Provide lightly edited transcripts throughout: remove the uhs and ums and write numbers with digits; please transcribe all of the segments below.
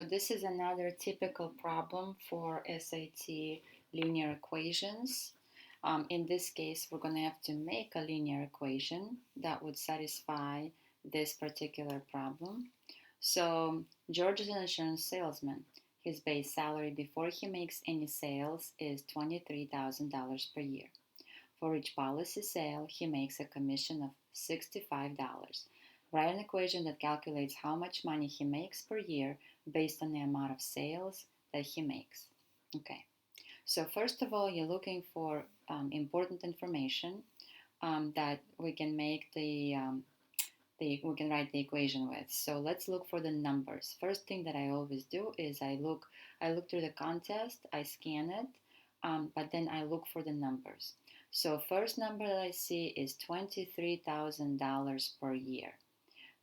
This is another typical problem for SAT linear equations. In this case, we're going to have to make a linear equation that would satisfy this particular problem. So George is an insurance salesman. His base salary before he makes any sales is $23,000 per year. For each policy sale, he makes a commission of $65. Write an equation that calculates how much money he makes per year based on the amount of sales that he makes. Okay, so first of all, you're looking for important information that we can make we can write the equation with. So let's look for the numbers. First thing that I always do is I look through the contest, I scan it, but then I look for the numbers. So first number that I see is $23,000 per year.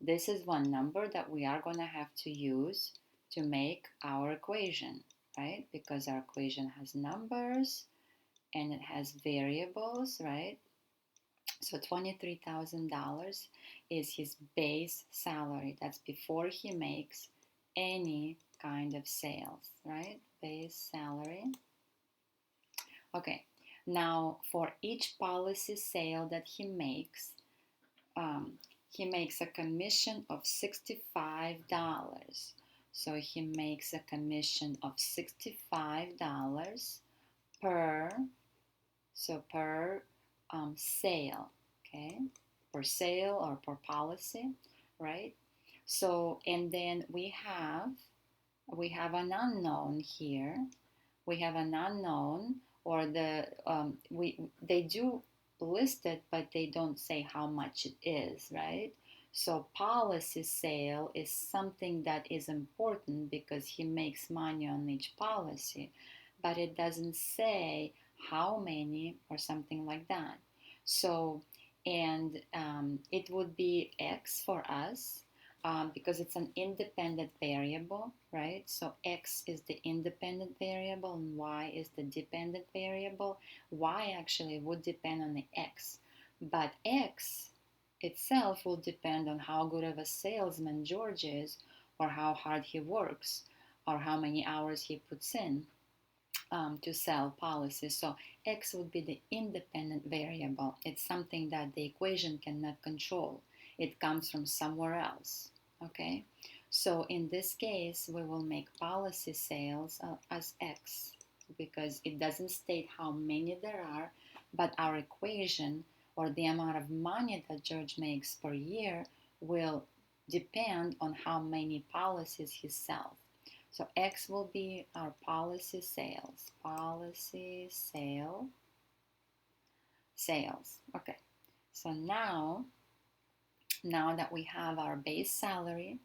This is one number that we are going to have to use to make our equation, right? Because our equation has numbers and it has variables, right? So $23,000 is his base salary. That's before he makes any kind of sales, right? Base salary. Okay, now for each policy sale that he makes a commission of $65. So he makes a commission of $65 per per sale, okay, per sale or per policy, right? So and then we have an unknown here. We have an unknown, or they do list it, but they don't say how much it is, right? So policy sale is something that is important because he makes money on each policy, but it doesn't say how many or something like that. So, and it would be X for us because it's an independent variable, right? So X is the independent variable and Y is the dependent variable. Y actually would depend on the X, but X itself will depend on how good of a salesman George is, or how hard he works, or how many hours he puts in to sell policies. So X would be the independent variable. It's something that the equation cannot control. It comes from somewhere else. Okay, so in this case, we will make policy sales as X because it doesn't state how many there are, but our equation or the amount of money that George makes per year will depend on how many policies he sells. So X will be our policy sales. Sales. Okay. So now that we have our base salary,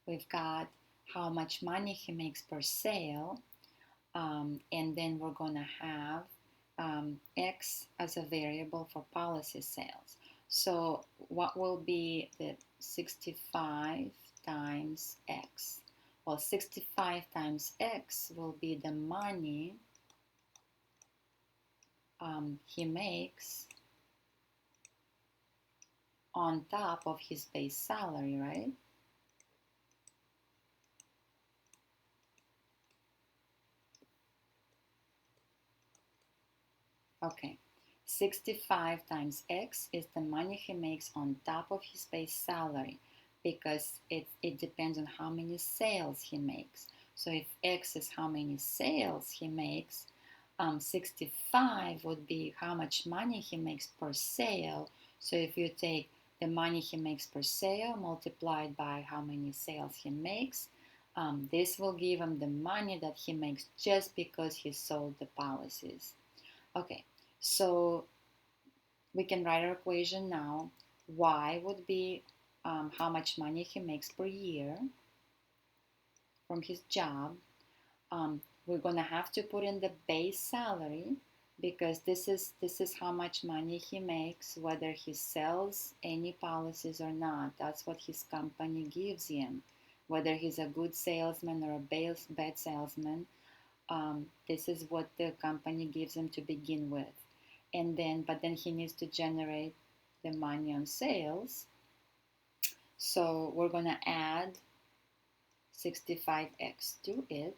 we've got how much money he makes per sale, and then we're going to have X as a variable for policy sales. So what will be the 65 times X? Well, 65 times X will be the money he makes on top of his base salary, right? Okay, 65 times X is the money he makes on top of his base salary because it depends on how many sales he makes. So if X is how many sales he makes, 65 would be how much money he makes per sale. So if you take the money he makes per sale multiplied by how many sales he makes, this will give him the money that he makes just because he sold the policies. Okay, so we can write our equation now. Y would be how much money he makes per year from his job. We're going to have to put in the base salary because this is how much money he makes whether he sells any policies or not. That's what his company gives him. Whether he's a good salesman or a bad salesman, this is what the company gives him to begin with. But then he needs to generate the money on sales. So we're going to add 65x to it,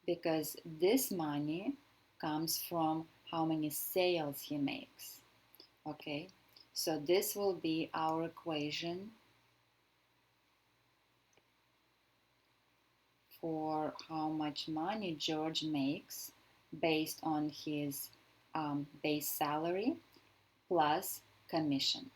because this money comes from how many sales he makes. Okay, so this will be our equation for how much money George makes based on his base salary plus commission.